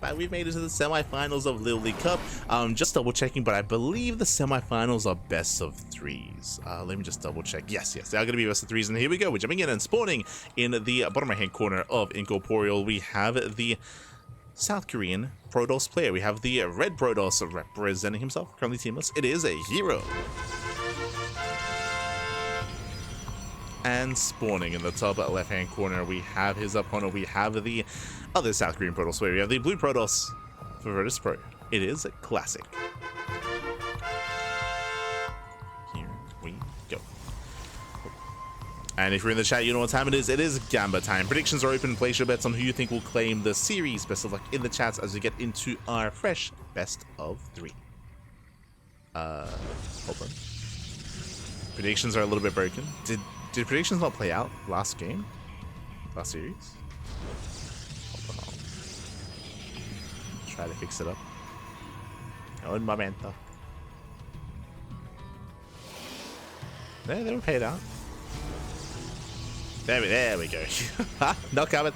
fact, we've made it to the semifinals of LiuLi Cup. Just double checking, but I believe the semifinals are best of threes. Let me just double check. Yes, they are going to be best of threes, and here we go. We're jumping in and spawning in the bottom right hand corner of Incorporeal. We have the South Korean Protoss player. We have the red Protoss representing himself, currently teamless. It is a herO. And spawning in the top left hand corner, we have his opponent. We have the other South Korean Protoss player. We have the blue Protoss for Virtus Pro. It is a classic. Here we go. And if you're in the chat, you know what time it is. It is Gamba time. Predictions are open. Place your bets on who you think will claim the series. Best of luck in the chats as we get into our fresh best of three. Hold on. Predictions are a little bit broken. Did predictions not play out last game? Last series? Hold on. Try to fix it up. Un momento. They were paid out. There we go. Not coming.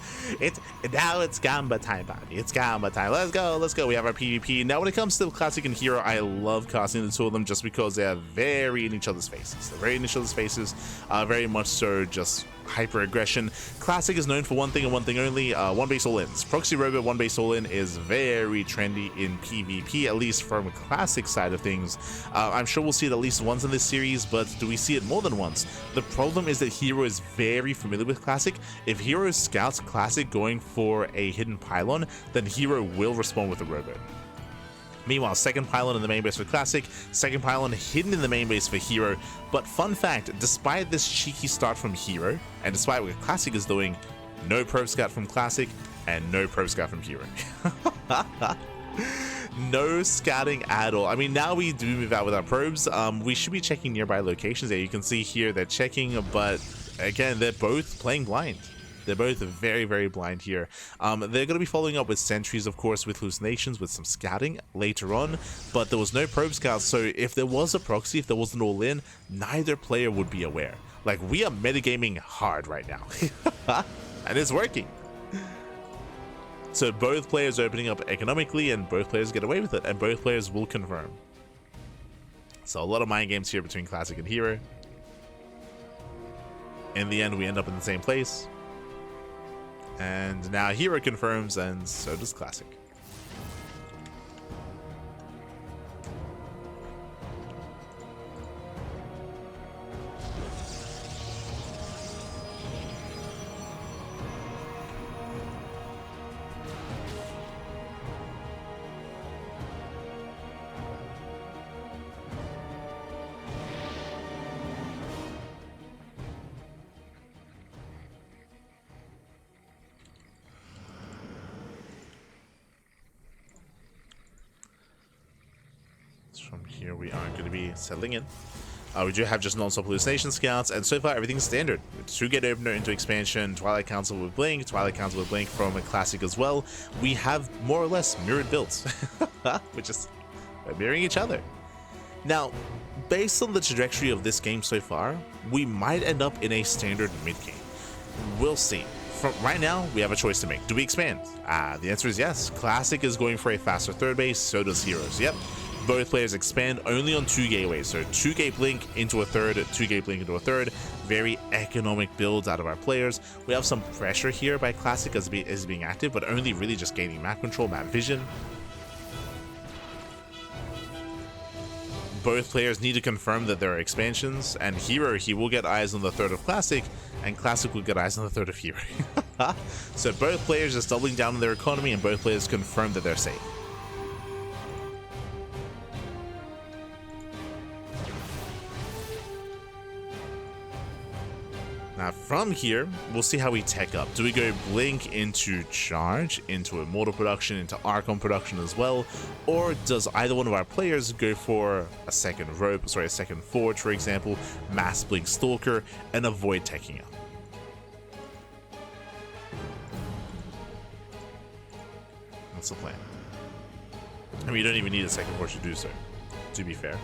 Now it's Gamba time, Bobby. It's Gamba time. Let's go. We have our PvP. Now, when it comes to Classic and herO, I love casting the two of them just because they are very in each other's faces. They're very in each other's faces. Very much so just hyper aggression. Classic is known for one thing and one thing only, one base all-ins. Proxy Robot one base all-in is very trendy in PvP, at least from a Classic side of things. I'm sure we'll see it at least once in this series, but do we see it more than once? The problem is that herO is very familiar with Classic. If herO scouts Classic going for a hidden pylon, then herO will respond with a robot. Meanwhile, second pylon in the main base for Classic, second pylon hidden in the main base for herO. But fun fact, despite this cheeky start from herO, and despite what Classic is doing, no probe scout from Classic and no probe scout from herO. No scouting at all. I mean, now we do move out with our probes. We should be checking nearby locations there. You can see here they're checking, but again, they're both playing blind. They're both very, very blind here. They're going to be following up with sentries, of course, with hallucinations, with some scouting later on, but there was no probe scouts, so if there was a proxy, if there was an all-in, neither player would be aware. Like, we are metagaming hard right now. And it's working. So both players are opening up economically, and both players get away with it, and both players will confirm. So a lot of mind games here between Classic and herO. In the end, we end up in the same place. And now herO confirms, and so does Classic. From here, we are going to be settling in. We do have just non-stop hallucination scouts, and so far everything's standard. 2-gate opener into expansion, Twilight Council with Blink from a Classic as well. We have more or less mirrored builds, which is mirroring each other. Now, based on the trajectory of this game so far, we might end up in a standard mid game. We'll see. From right now, we have a choice to make. Do we expand? The answer is yes. Classic is going for a faster third base, so does herO's. Yep. Both players expand only on 2 gateways, so 2-gate blink into a third, 2-gate blink into a third. Very economic builds out of our players. We have some pressure here by Classic as being active, but only really just gaining map control, map vision. Both players need to confirm that there are expansions, and herO, he will get eyes on the third of Classic, and Classic will get eyes on the third of herO. So both players just doubling down on their economy, and both players confirm that they're safe. Now from here, we'll see how we tech up. Do we go Blink into Charge, into Immortal production, into Archon production as well? Or does either one of our players go for a second a second Forge, for example, Mass Blink Stalker, and avoid teching up? That's the plan. I mean, you don't even need a second Forge to do so, to be fair.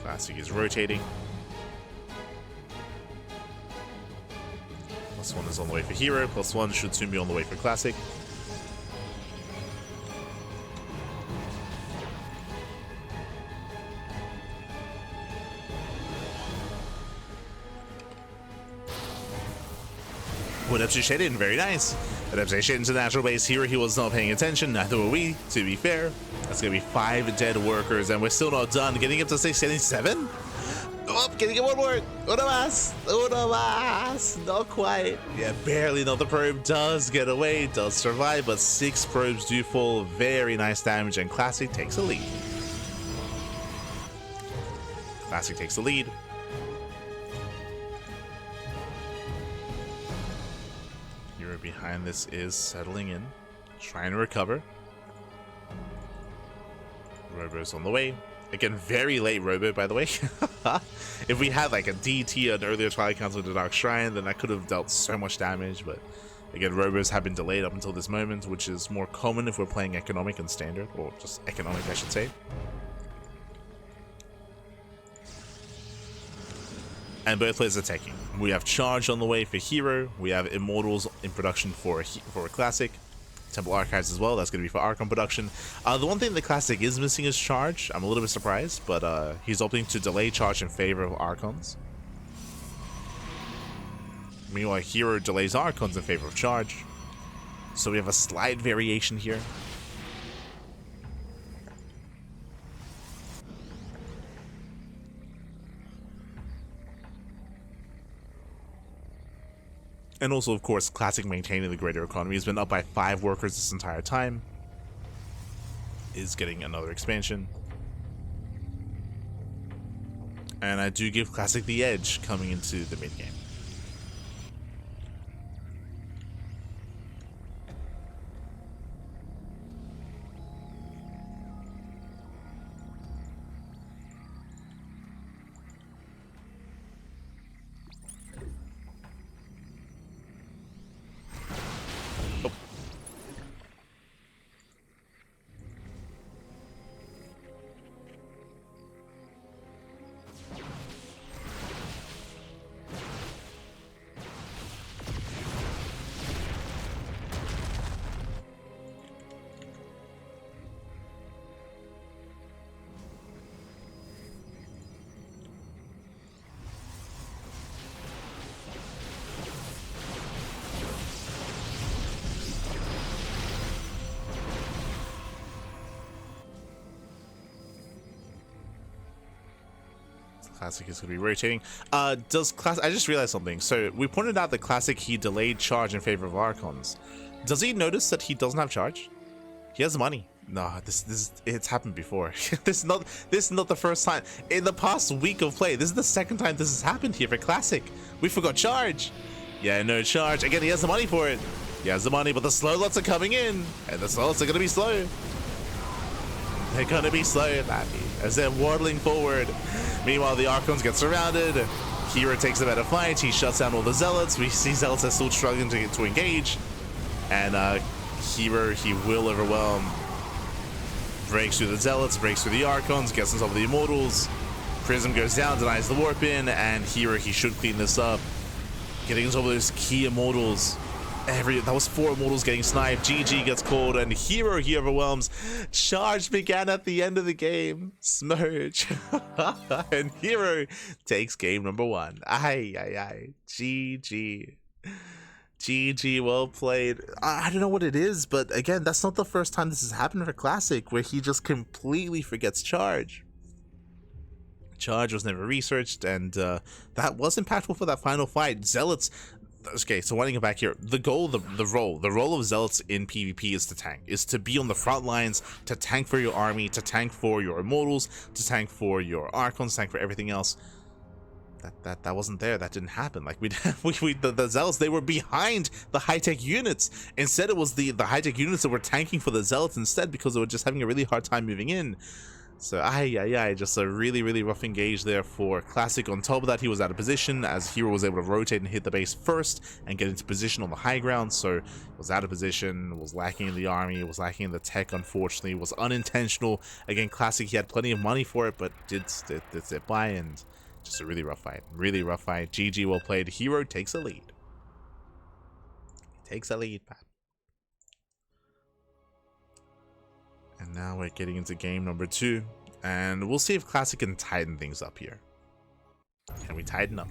Classic is rotating. +1 is on the way for herO, +1 should soon be on the way for Classic. Adeptus Shaded, very nice. Adeptus Shaded into the natural base here. He was not paying attention, neither were we, to be fair. That's going to be 5 dead workers, and we're still not done. Getting up to 677? Oh, getting it one more. Uno más. Not quite. Yeah, barely. No, the probe does get away, does survive, but 6 probes do fall. Very nice damage, and Classic takes a lead. Classic takes the lead. Hero behind this is settling in, trying to recover. Robo's on the way. Again, very late Robo, by the way. If we had like a DT an earlier Twilight Council to Dark Shrine, then that could have dealt so much damage. But again, Robos have been delayed up until this moment, which is more common if we're playing economic and standard, or just economic, I should say. And both players are taking. We have Charge on the way for Hero. We have Immortals in production for a Classic. Temple Archives as well. That's going to be for Archon production. The one thing the Classic is missing is Charge. I'm a little bit surprised, but he's opting to delay Charge in favor of Archons. Meanwhile, Hero delays Archons in favor of Charge. So we have a slight variation here. And also, of course, Classic maintaining the greater economy. Has been up by 5 workers this entire time. Is getting another expansion. And I do give Classic the edge coming into the mid game. Classic is going to be rotating. Does Classic... I just realized something. So we pointed out that Classic, he delayed Charge in favor of Archons. Does he notice that he doesn't have Charge? He has money. No, it's happened before. This is not the first time. In the past week of play, this is the second time this has happened here for Classic. We forgot Charge. Yeah, no Charge. Again, he has the money for it. He has the money, but the slow lots are coming in. And the slow lots are going to be slow. They're going to be slow, Matthew, as they're waddling forward. Meanwhile, the Archons get surrounded. Hero takes a better fight. He shuts down all the Zealots. We see Zealots are still struggling to engage. And Hero, he will overwhelm. Breaks through the Zealots, breaks through the Archons, gets on top of the Immortals. Prism goes down, denies the warp in, and Hero, he should clean this up. Getting on top of those key Immortals. That was 4 Immortals getting sniped. GG gets called, and Hero, he overwhelms. Charge began at the end of the game. Smurge. And Hero takes game number 1. Aye. GG. GG, well played. I don't know what it is, but again, that's not the first time this has happened for Classic, where he just completely forgets Charge. Charge was never researched, and that was impactful for that final fight. Zealots... Okay, so winding it back here, the goal, the role of Zealots in PvP is to tank, is to be on the front lines, to tank for your army, to tank for your Immortals, to tank for your Archons, tank for everything else. That wasn't there. That didn't happen. Like the Zealots, they were behind the high-tech units. Instead, it was the high-tech units that were tanking for the Zealots instead, because they were just having a really hard time moving in. So, just a really rough engage there for Classic. On top of that, he was out of position, as Hero was able to rotate and hit the base first and get into position on the high ground. So, was out of position, was lacking in the army, was lacking in the tech, unfortunately, was unintentional. Again, Classic, he had plenty of money for it, but did sit by, and just a really rough fight. Really rough fight. GG, well played. Hero takes a lead. Takes a lead, Pat. And now we're getting into game number 2, and we'll see if Classic can tighten things up here. Can we tighten up?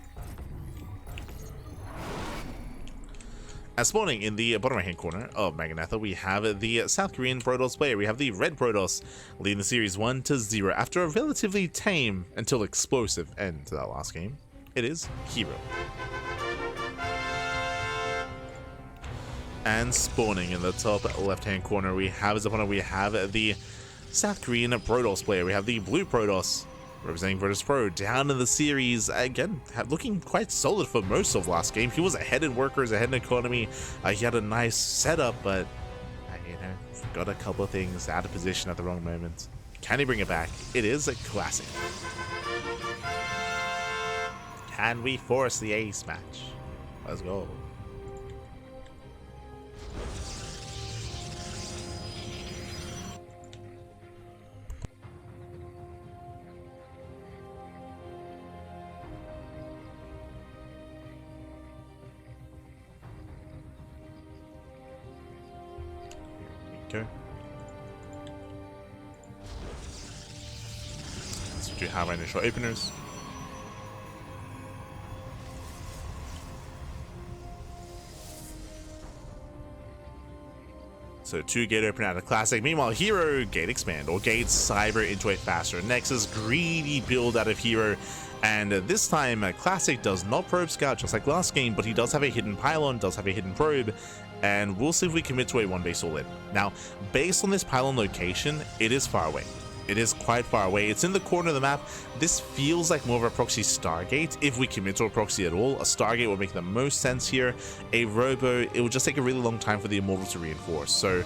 As spawning in the bottom right hand corner of Maganatha, we have the South Korean Protoss player. We have the Red Protoss leading the series 1-0 after a relatively tame until explosive end to that last game. It is herO. And spawning in the top left-hand corner, we have as opponent, we have the South Korean Protoss player. We have the Blue Protoss representing Virtus Pro down in the series. Again, looking quite solid for most of last game. He was ahead in workers, ahead in economy. He had a nice setup, but got a couple of things out of position at the wrong moment. Can he bring it back? It is a classic. Can we force the ace match? Let's go. Here we go. So we do have our initial openers. So 2 gate open out of classic. Meanwhile, herO gate expand or gate Saber into a faster Nexus. Greedy build out of herO. And this time, classic does not probe scout just like last game, but he does have a hidden pylon, does have a hidden probe. And we'll see if we commit to a 1-base all-in. Now, based on this pylon location, it is far away. It is quite far away. It's in the corner of the map. This feels like more of a proxy Stargate. If we commit to a proxy at all, a Stargate would make the most sense here. A Robo, it would just take a really long time for the Immortal to reinforce. So,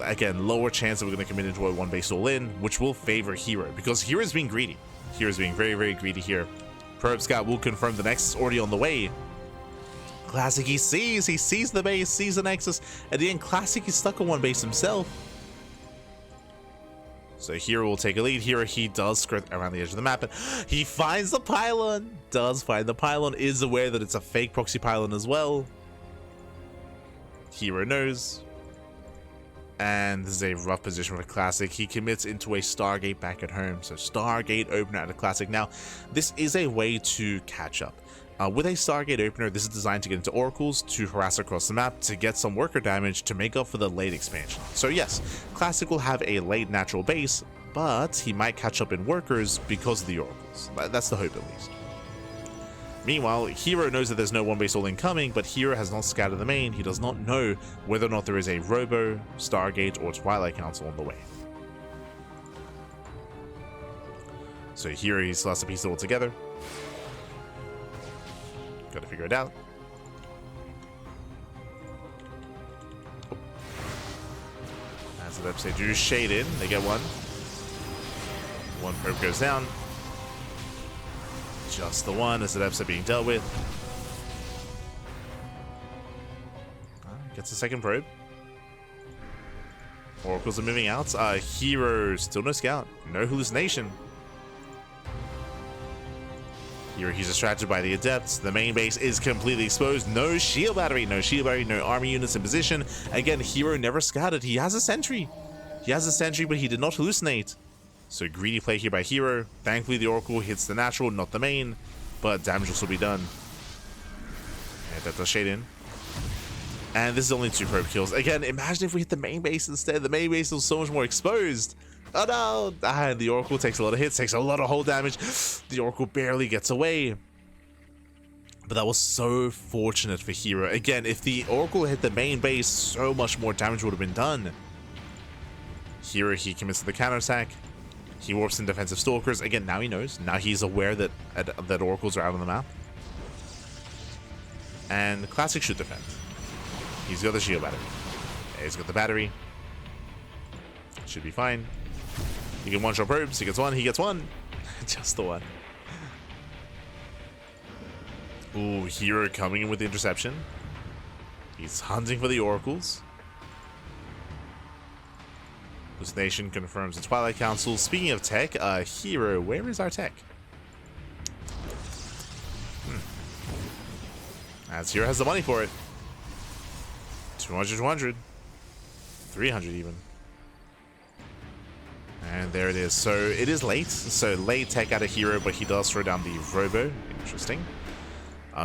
again, lower chance that we're going to commit into a 1-base all-in, which will favor herO, because herO's being greedy. herO's being very, very greedy here. Probe Scout will confirm the Nexus already on the way. Classic, he sees the base, sees the Nexus. At the end, Classic is stuck on 1 base himself. So herO will take a lead. Here he does skirt around the edge of the map, and he finds the pylon. Does find the pylon. Is aware that it's a fake proxy pylon as well. herO knows. And this is a rough position for Classic. He commits into a Stargate back at home. So Stargate opener at a Classic. Now, this is a way to catch up. With a Stargate opener, this is designed to get into Oracles, to harass across the map, to get some worker damage, to make up for the late expansion. So yes, Classic will have a late natural base, but he might catch up in workers because of the Oracles. That's the hope at least. Meanwhile, herO knows that there's no 1-base all-in coming, but herO has not scouted the main. He does not know whether or not there is a Robo, Stargate, or Twilight Council on the way. So here he still has to piece it all together. Gotta figure it out. As the reps, they do shade in. They get one. One probe goes down. Just the one as the reps are being dealt with. Gets the second probe. Oracles are moving out. herO, still no scout. No hallucination. Here he's distracted by the Adepts. The main base is completely exposed. No shield battery, no army units in position. Again, herO never scouted. He has a sentry. But he did not hallucinate. So greedy play here by herO. Thankfully, the Oracle hits the natural, not the main. But damage will still be done. And that does shade in. And this is only 2 probe kills. Again, imagine if we hit the main base instead. The main base was so much more exposed. Oh no! And the Oracle takes a lot of hits, takes a lot of hull damage. The Oracle barely gets away. But that was so fortunate for herO. Again, if the Oracle hit the main base, so much more damage would have been done. herO, he commits to the counterattack. He warps in defensive stalkers. Again, now he knows. Now he's aware that Oracles are out on the map. And Classic should defend. He's got the shield battery. He's got the battery. Should be fine. He can one-shot probes. He gets one. He gets one. Just the one. Ooh, herO coming in with the interception. He's hunting for the Oracles. Hallucination confirms the Twilight Council. Speaking of tech, herO, where is our tech? As herO has the money for it. 200, 200. 300 even. And there it is. So it is late. So late tech out of herO, but he does throw down the Robo. Interesting.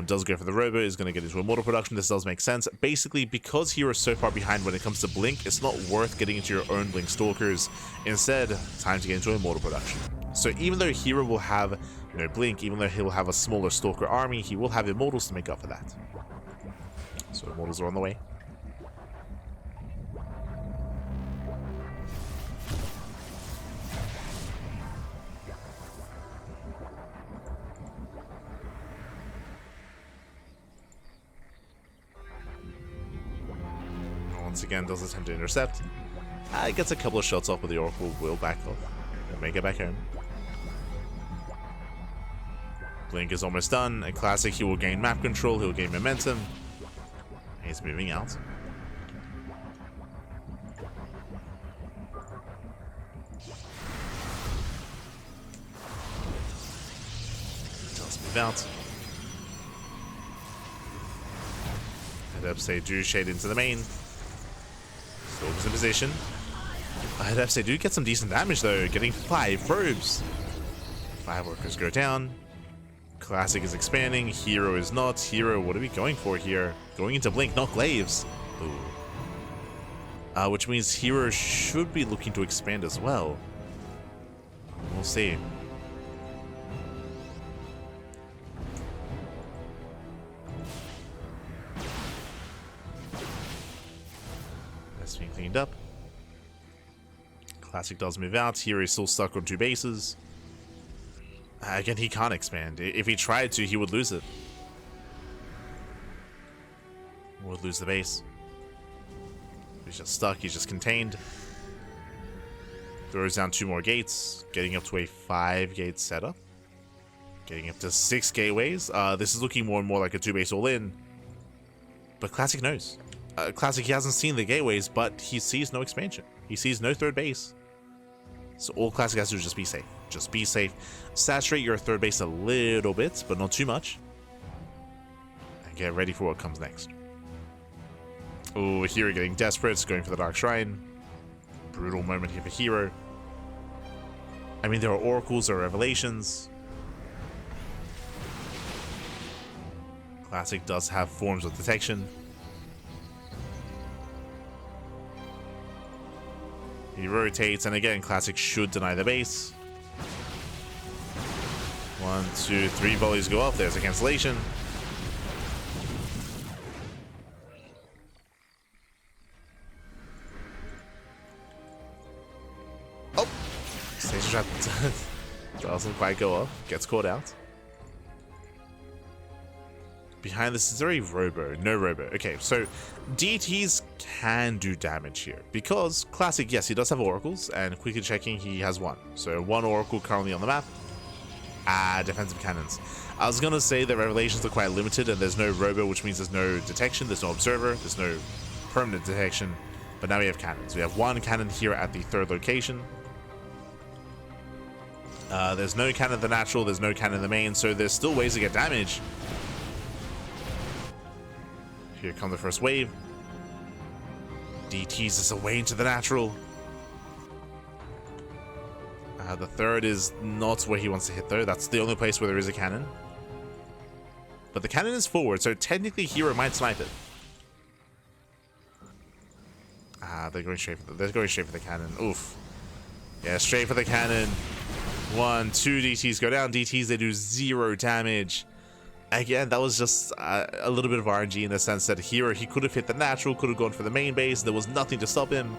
Does go for the robo, is going to get into immortal production. This does make sense. Basically, because hero is so far behind when it comes to blink, it's not worth getting into your own blink stalkers. Instead, time to get into immortal production. So even though hero will have no blink, even though he'll have a smaller stalker army, he will have immortals to make up for that. So immortals are on the way. Once again, does attempt to intercept. Gets a couple of shots off, but the Oracle will back off and make it back home. Blink is almost done. A classic, he will gain map control, he'll gain momentum. He's moving out. Does move out. Head up, say, do shade into the main. Storm's in position. I'd have to say, do get some decent damage though, getting 5 probes. 5 workers go down. Classic is expanding, hero is not. Hero, what are we going for here? Going into blink, not glaives. Ooh. Which means hero should be looking to expand as well. We'll see. That's being cleaned up. Classic does move out. Hero is still stuck on 2 bases. Again, he can't expand. If he tried to, he would lose it. Would lose the base. He's just stuck. He's just contained. Throws down 2 more gates. Getting up to a 5-gate setup. Getting up to 6 gateways. This is looking more and more like a 2-base all-in. But Classic knows. Classic, he hasn't seen the gateways, but he sees no expansion. He sees no 3rd base. So all Classic has to do is just be safe. Just be safe. Saturate your 3rd base a little bit, but not too much. And get ready for what comes next. Oh, Hero getting desperate, going for the Dark Shrine. Brutal moment here for Hero. I mean, there are Oracles, there are Revelations. Classic does have forms of detection. He rotates, and again, Classic should deny the base. 1, 2, 3 volleys go off. There's a cancellation. Oh! Stage trap doesn't quite go off. Gets caught out. Behind this is there a robo? No robo. Okay, so DTs can do damage here because Classic, yes, he does have oracles, and quickly checking, he has 1. So 1 oracle currently on the map. Defensive cannons. I was gonna say that Revelations are quite limited, and there's no robo, which means there's no detection, there's no observer, there's no permanent detection. But now we have cannons. We have 1 cannon here at the 3rd location. There's no cannon in the natural, there's no cannon in the main, so there's still ways to get damage. Here come the first wave. DTs us away into the natural. The 3rd is not where he wants to hit though. That's the only place where there is a cannon. But the cannon is forward, so technically Hero might snipe it. They're going straight for the cannon. Oof. Yeah, straight for the cannon. 1, 2 DTs go down. DTs, they do 0 damage. Again, that was just a little bit of RNG in the sense that Hero, he could have hit the natural, could have gone for the main base. There was nothing to stop him.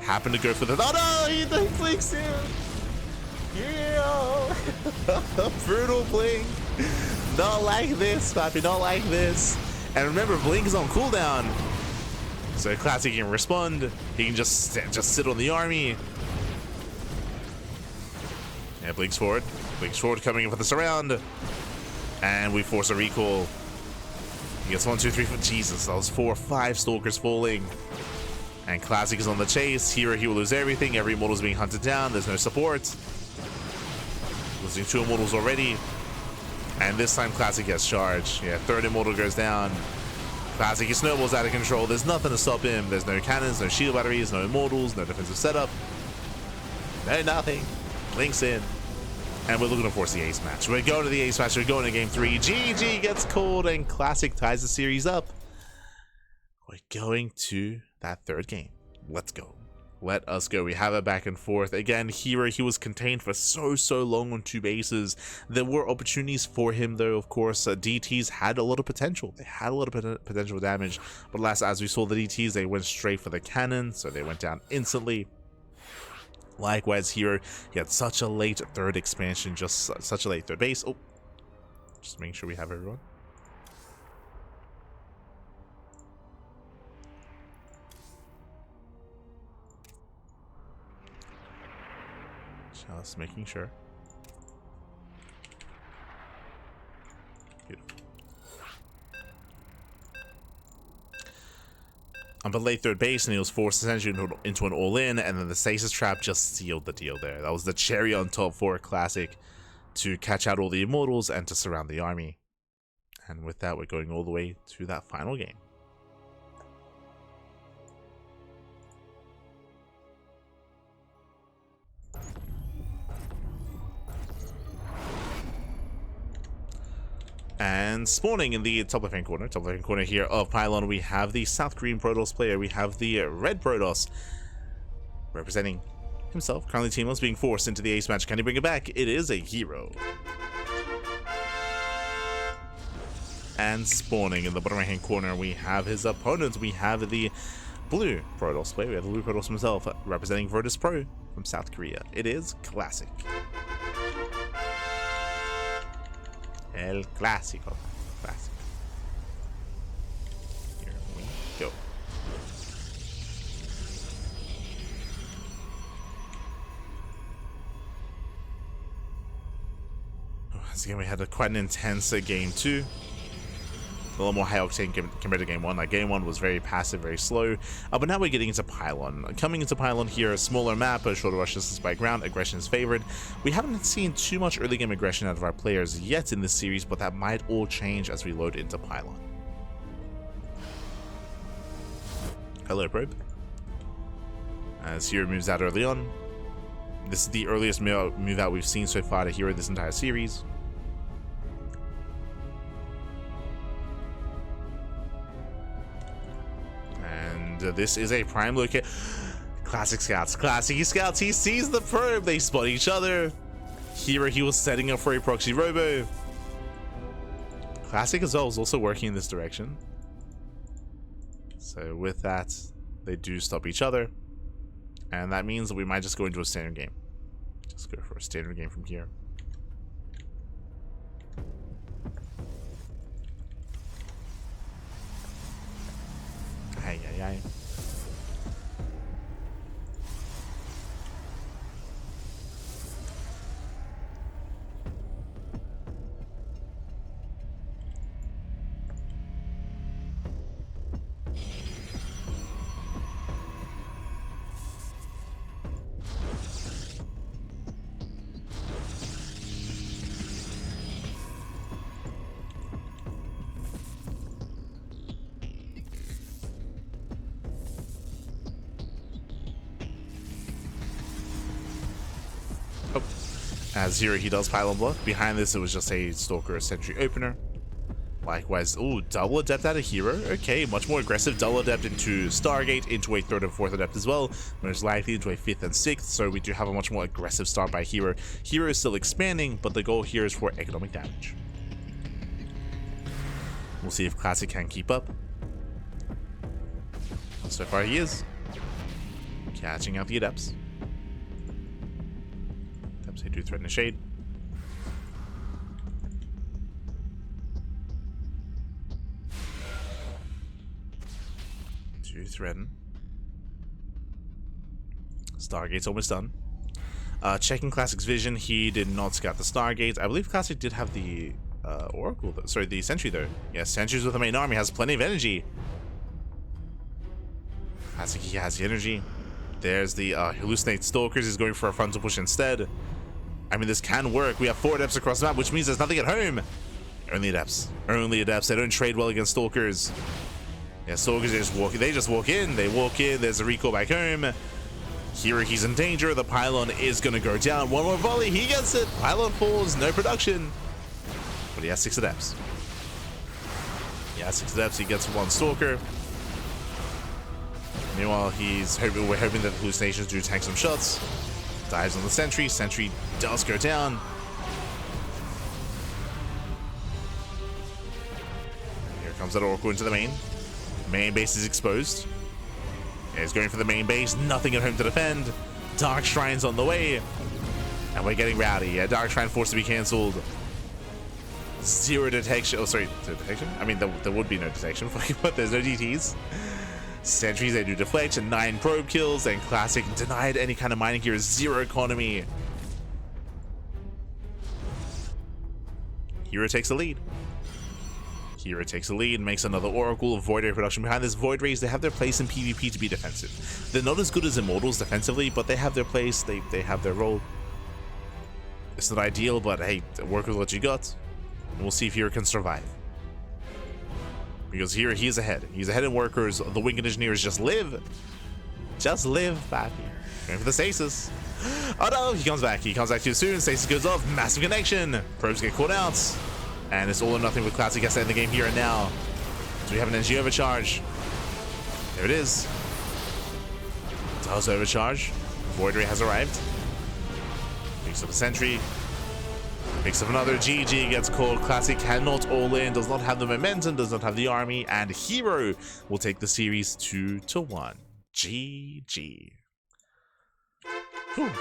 Happened to go for the... Oh no! He blinks him! Yeah! Brutal blink! Not like this, Papi, not like this. And remember, blink is on cooldown. So Classic can respond. He can just sit on the army. Yeah, blinks forward. Blinks forward, coming in for the surround. And we force a recall. He gets 1, 2, 3, 4. Jesus, that was 4 or 5 stalkers falling. And Classic is on the chase. Here he will lose everything. Every immortal is being hunted down. There's no support. Losing 2 immortals already. And this time Classic gets charged. Yeah, 3rd immortal goes down. Classic, he snowballs out of control. There's nothing to stop him. There's no cannons, no shield batteries, no immortals, no defensive setup. No nothing. Blinks in. And we're looking to force the ace match. We're going to the ace match. We're going to game 3. GG gets called, and Classic ties the series up. We're going to that third game. Let's go. Let us go. We have it back and forth. Again, herO, he was contained for so long on 2 bases. There were opportunities for him, though, of course. DTs had a lot of potential. They had a lot of potential damage. But alas, as we saw the DTs, they went straight for the cannon, so they went down instantly. Likewise, herO, he had such a late third expansion, just such a late third base. Oh, just making sure we have everyone. Just making sure. Beautiful. On the late third base, and he was forced essentially into an all-in, and then the stasis trap just sealed the deal there. That was the cherry on top for Classic to catch out all the immortals and to surround the army. And with that, we're going all the way to that final game. And spawning in the top left-hand corner here of Pylon, we have the South Green Protoss player. We have the Red Protoss representing himself, currently teamless, being forced into the ace match. Can he bring it back? It is a herO. And spawning in the bottom right-hand corner, we have his opponents. We have the Blue Protoss player. We have the Blue Protoss himself, representing Virtus Pro from South Korea. It is Classic. El Clásico. Classic. Here we go. Once again, we had quite an intense game 2. A little more high octane compared to game 1. Like, game 1 was very passive, very slow. But now we're getting into Pylon. Coming into Pylon here, a smaller map, a shorter rush distance by ground, aggression is favored. We haven't seen too much early game aggression out of our players yet in this series, but that might all change as we load into Pylon. Hello, probe. As herO moves out early on. This is the earliest move out we've seen so far to herO this entire series. This is a prime location. Classic scouts. Classic scouts. He sees the probe. They spot each other. herO, he was setting up for a proxy robo. Classic as well is also working in this direction. So with that, they do stop each other. And that means that we might just go into a standard game. Just go for a standard game from here. Ay, ay, ay. As herO, he does pylon block. Behind this, it was just a Stalker Sentry opener. Likewise, ooh, double adept out of herO. Okay, much more aggressive. Double adept into Stargate, into a 3rd and 4th adept as well. Most likely into a 5th and 6th. So we do have a much more aggressive start by herO. herO is still expanding, but the goal here is for economic damage. We'll see if Classic can keep up. So far, he is catching out the adepts. They do threaten a shade. Do threaten. Stargate's almost done. Checking Classic's vision, he did not scout the Stargate. I believe Classic did have the Oracle, though. Sorry, the Sentry, though. Yes, Sentry's with the main army, has plenty of energy. Classic, he has the energy. There's the Hallucinate Stalkers. He's going for a frontal push instead. I mean, this can work. We have 4 adepts across the map, which means there's nothing at home. Only adepts. Only adepts. They don't trade well against Stalkers. Yeah, Stalkers just walk. They just walk in. They walk in. There's a recall back home. herO, he's in danger. The pylon is going to go down. One more volley. He gets it. Pylon falls. No production. But he has 6 adepts. He gets 1 stalker. Meanwhile, we're hoping that the hallucinations do tank some shots. Dives on the sentry. Sentry does go down. Here comes that Oracle into the main. Main base is exposed. Yeah, he's going for the main base. Nothing at home to defend. Dark Shrine's on the way. And we're getting rowdy. Yeah, Dark Shrine forced to be cancelled. 0 detection. Oh, sorry. 0 detection? I mean, there would be no detection, but there's no DTs. Sentries, they do deflect, and 9 probe kills, and Classic denied any kind of mining here. 0 economy. herO takes the lead. herO takes the lead, makes another Oracle. Void Ray production behind this. Void Rays, they have their place in PvP to be defensive. They're not as good as Immortals defensively, but they have their place. They have their role. It's not ideal, but hey, work with what you got. And we'll see if herO can survive. Because here he is ahead. He's ahead in workers. The Winged Engineers just live. Just live, baby. Going for the stasis. Oh no, he comes back. He comes back too soon. Stasis goes off. Massive connection. Probes get caught out. And it's all or nothing with Classic. Has to end the game here and now. Do we have an energy overcharge? There it is. Does overcharge. Void Ray has arrived. Picks up a sentry. Picks up another. GG gets called. Classic cannot all in. Does not have the momentum. Does not have the army. And herO will take the series 2-1. GG. Whew.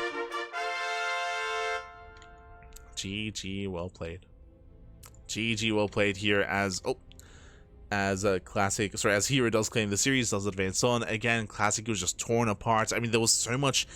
GG, well played. GG, well played here as Classic, sorry, as herO does claim the series, does advance on. Again, Classic was just torn apart. I mean, there was so much,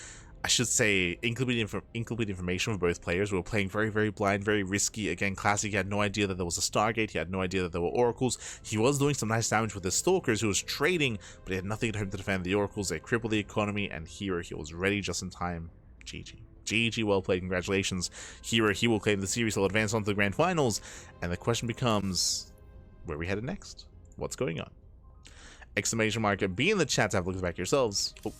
I should say, incomplete information for both players. We were playing very, very blind, very risky. Again, Classic had no idea that there was a Stargate. He had no idea that there were Oracles. He was doing some nice damage with his Stalkers, who was trading, but he had nothing at home to defend the Oracles. They crippled the economy, and herO, he was ready just in time. GG. GG, well played. Congratulations, herO. He will claim the series. He'll advance on to the grand finals. And the question becomes, where are we headed next? What's going on? Exclamation mark. Be in the chat to have a look back yourselves. Oh.